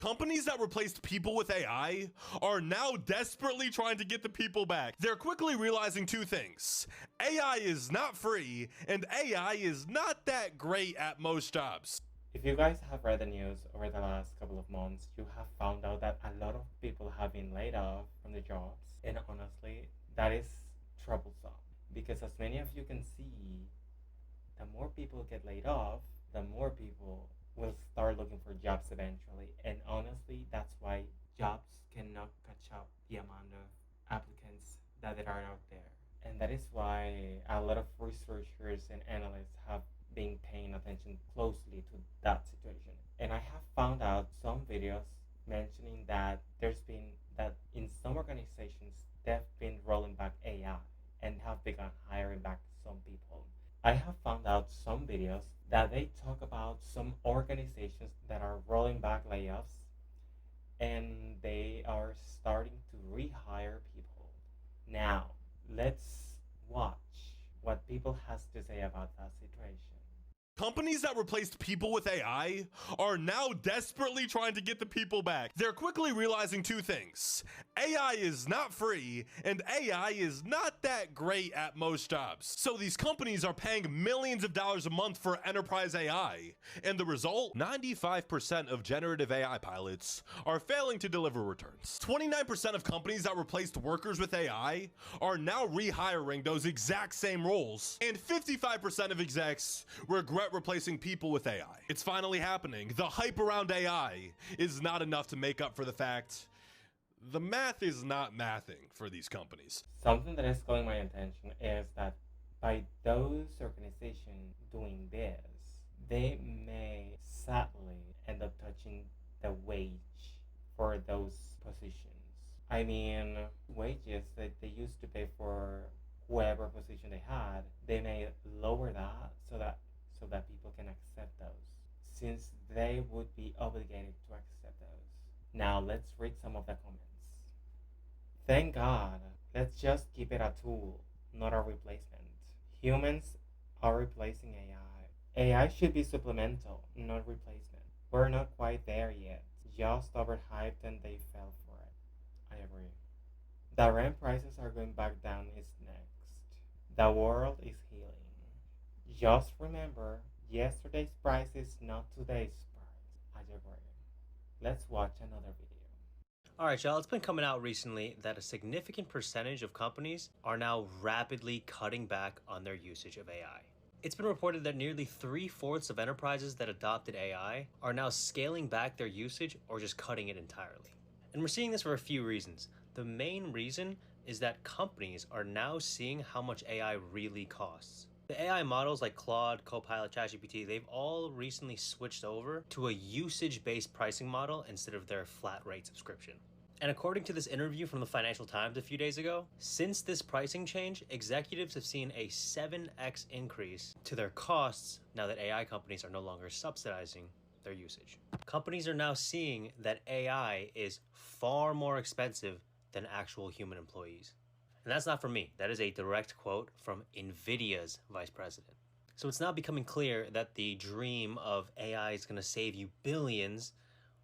Companies that replaced people with AI are now desperately trying to get the people back. They're quickly realizing two things. AI is not free, and AI is not that great at most jobs. If you guys have read the news over the last couple of months, you have found out that a lot of people have been laid off from their jobs. And honestly, that is troublesome because, as many of you can see, the more people get laid off, the more people will start looking for jobs eventually. And honestly, that's why jobs cannot catch up the amount of applicants that there are out there. And that is why a lot of researchers and analysts have been paying attention closely to that situation. And I have found out some videos mentioning that there's been that in some organizations they've been rolling back AI and have begun hiring back some people. I have found out some videos that they talk about some organizations that are rolling back layoffs and they are starting to rehire people. Now, let's watch what people has to say about that situation. Companies that replaced people with AI are now desperately trying to get the people back. They're quickly realizing two things. AI is not free, and AI is not that great at most jobs. So these companies are paying millions of dollars a month for enterprise AI. And the result? 95% of generative AI pilots are failing to deliver returns. 29% of companies that replaced workers with AI are now rehiring those exact same roles. And 55% of execs regret replacing people with AI. It's finally happening. The hype around AI is not enough to make up for the fact the math is not mathing for these companies. Something that is calling my attention is that by those organizations doing this, they may sadly end up touching the wage for those positions. I mean, wages that they used to pay for whoever position they had, they may lower that so that people can accept those, since they would be obligated to accept those. Now let's read some of the comments. Thank God. Let's just keep it a tool, not a replacement. Humans are replacing AI. AI should be supplemental, not replacement. We're not quite there yet. Just overhyped and they fell for it. I agree. The rent prices are going back down is next. The world is healing. Just remember, yesterday's price is not today's price. I agree. Let's watch another video. Alright, y'all, it's been coming out recently that a significant percentage of companies are now rapidly cutting back on their usage of AI. It's been reported that nearly 3/4 of enterprises that adopted AI are now scaling back their usage or just cutting it entirely. And we're seeing this for a few reasons. The main reason is that companies are now seeing how much AI really costs. The AI models like Claude, Copilot, ChatGPT, they've all recently switched over to a usage-based pricing model instead of their flat rate subscription. And according to this interview from the Financial Times a few days ago, since this pricing change, executives have seen a 7x increase to their costs now that AI companies are no longer subsidizing their usage. Companies are now seeing that AI is far more expensive than actual human employees. And that's not from me. That is a direct quote from NVIDIA's vice president. So it's now becoming clear that the dream of AI is going to save you billions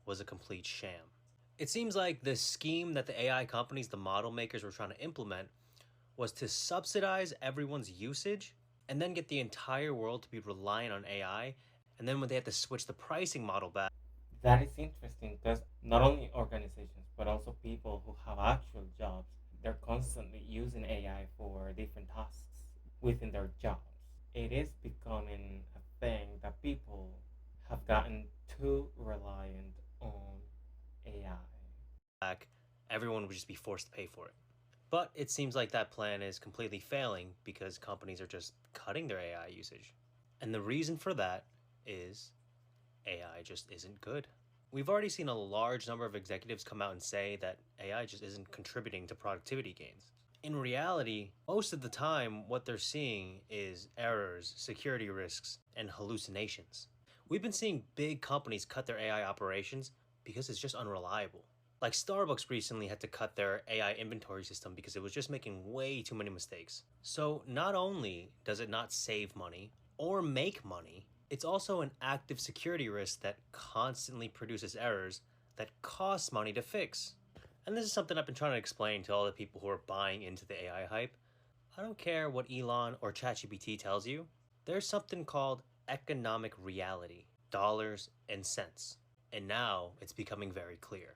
was a complete sham. It seems like the scheme that the AI companies, the model makers, were trying to implement was to subsidize everyone's usage and then get the entire world to be reliant on AI. And then when they had to switch the pricing model back, That is interesting because not only organizations, but also people who have actual jobs, they're constantly using AI for different tasks within their jobs. It is becoming a thing that people have gotten too reliant on AI. everyone would just be forced to pay for it. But it seems like that plan is completely failing because companies are just cutting their AI usage. And the reason for that is AI just isn't good. We've already seen a large number of executives come out and say that AI just isn't contributing to productivity gains. In reality, most of the time, what they're seeing is errors, security risks, and hallucinations. We've been seeing big companies cut their AI operations because it's just unreliable. Like Starbucks recently had to cut their AI inventory system because it was just making way too many mistakes. So not only does it not save money or make money, it's also an active security risk that constantly produces errors that costs money to fix. And this is something I've been trying to explain to all the people who are buying into the AI hype. I don't care what Elon or ChatGPT tells you, there's something called economic reality, dollars and cents. And now it's becoming very clear.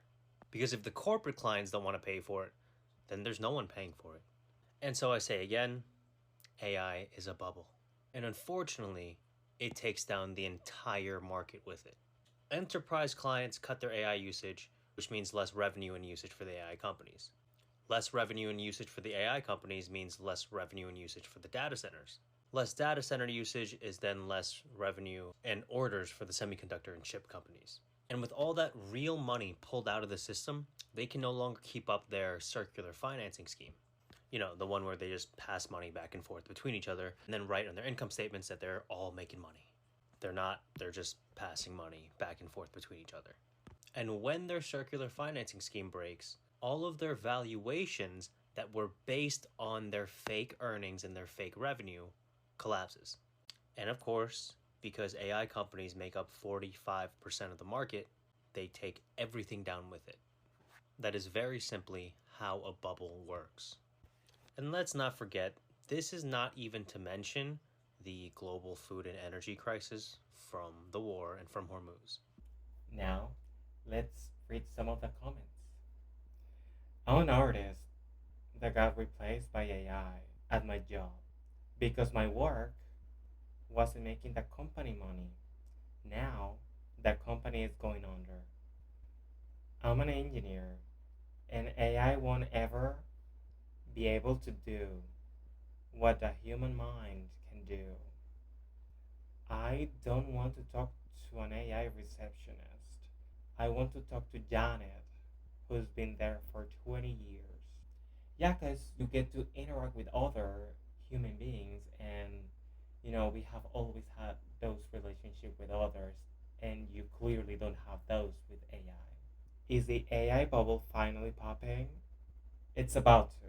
Because if the corporate clients don't want to pay for it, then there's no one paying for it. And so I say again, AI is a bubble. And unfortunately, it takes down the entire market with it. Enterprise clients cut their AI usage, which means less revenue and usage for the AI companies. Less revenue and usage for the AI companies means less revenue and usage for the data centers. Less data center usage is then less revenue and orders for the semiconductor and chip companies. And with all that real money pulled out of the system, they can no longer keep up their circular financing scheme. You know, the one where they just pass money back and forth between each other and then write on their income statements that they're all making money. They're not, they're just passing money back and forth between each other. And when their circular financing scheme breaks, all of their valuations that were based on their fake earnings and their fake revenue collapses. And of course, because AI companies make up 45% of the market, they take everything down with it. That is very simply how a bubble works. And let's not forget, this is not even to mention the global food and energy crisis from the war and from Hormuz. Now, let's read some of the comments. I'm an artist that got replaced by AI at my job because my work wasn't making the company money. Now, the company is going under. I'm an engineer, and AI won't ever be able to do what the human mind can do. I don't want to talk to an AI receptionist. I want to talk to Janet, who's been there for 20 years. Yeah, because you get to interact with other human beings, and we have always had those relationships with others, and you clearly don't have those with AI. Is the AI bubble finally popping? It's about to.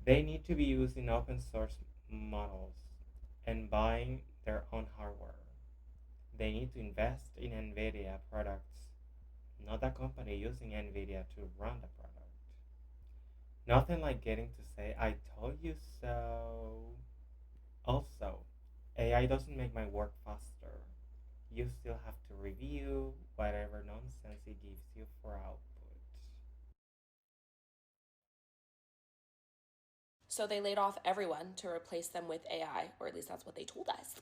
They need to be using open source models and buying their own hardware. They need to invest in NVIDIA products, not a company using NVIDIA to run the product. Nothing like getting to say, I told you so. Also, AI doesn't make my work faster. You still have to review whatever nonsense it gives you for output. So they laid off everyone to replace them with AI, or at least that's what they told us.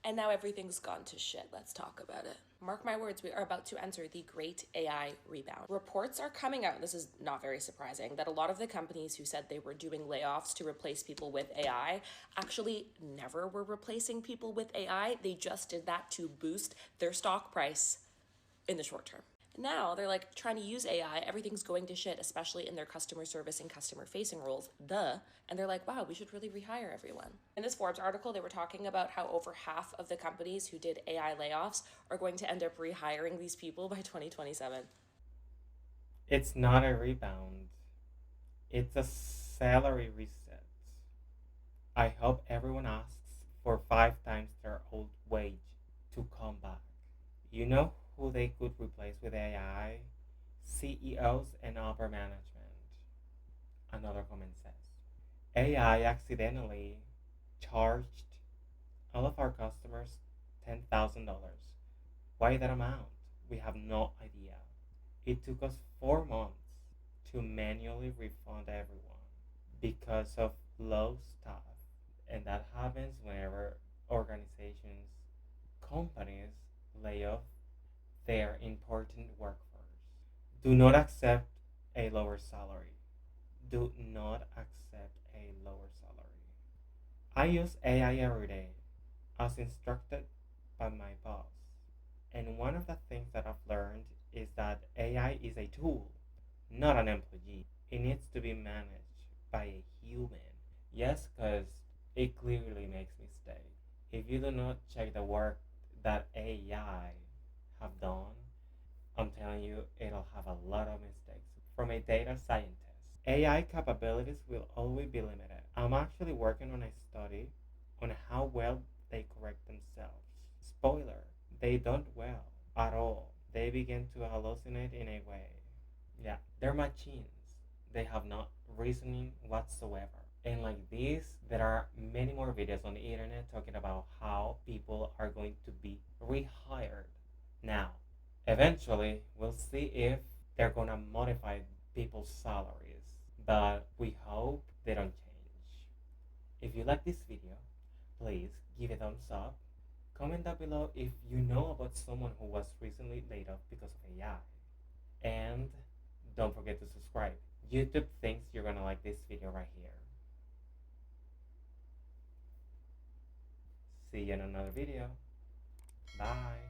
And now everything's gone to shit. Let's talk about it. Mark my words, we are about to enter the great AI rebound. Reports are coming out, this is not very surprising, that a lot of the companies who said they were doing layoffs to replace people with AI actually never were replacing people with AI. They just did that to boost their stock price in the short term. Now they're like trying to use AI, everything's going to shit, especially in their customer service and customer facing roles, and they're like, wow, we should really rehire everyone. In this Forbes article, they were talking about how over half of the companies who did AI layoffs are going to end up rehiring these people by 2027. It's not a rebound, it's a salary reset. I hope everyone asks for 5 times their old wage to come back. You know who they could replace with AI? CEOs and upper management. Another comment says AI accidentally charged all of our customers $10,000. Why that amount? We have no idea. It took us 4 months to manually refund everyone because of low staff. And that happens whenever organizations, companies lay off their important workforce. Do not accept a lower salary. Do not accept a lower salary. I use AI every day as instructed by my boss. And one of the things that I've learned is that AI is a tool, not an employee. It needs to be managed by a human. Yes, because it clearly makes mistakes. If you do not check the work that AI have done, I'm telling you, it'll have a lot of mistakes. From a data scientist, AI capabilities will always be limited. I'm actually working on a study on how well they correct themselves. Spoiler, they don't well at all. they begin to hallucinate in a way. Yeah, they're machines. They have not reasoning whatsoever. And like this, there are many more videos on the internet talking about how people are going to be rehired. Now, eventually, we'll see if they're gonna modify people's salaries, but we hope they don't change. If you like this video, please give a thumbs up. Comment down below if you know about someone who was recently laid off because of AI. And don't forget to subscribe. YouTube thinks you're gonna like this video right here. See you in another video. Bye.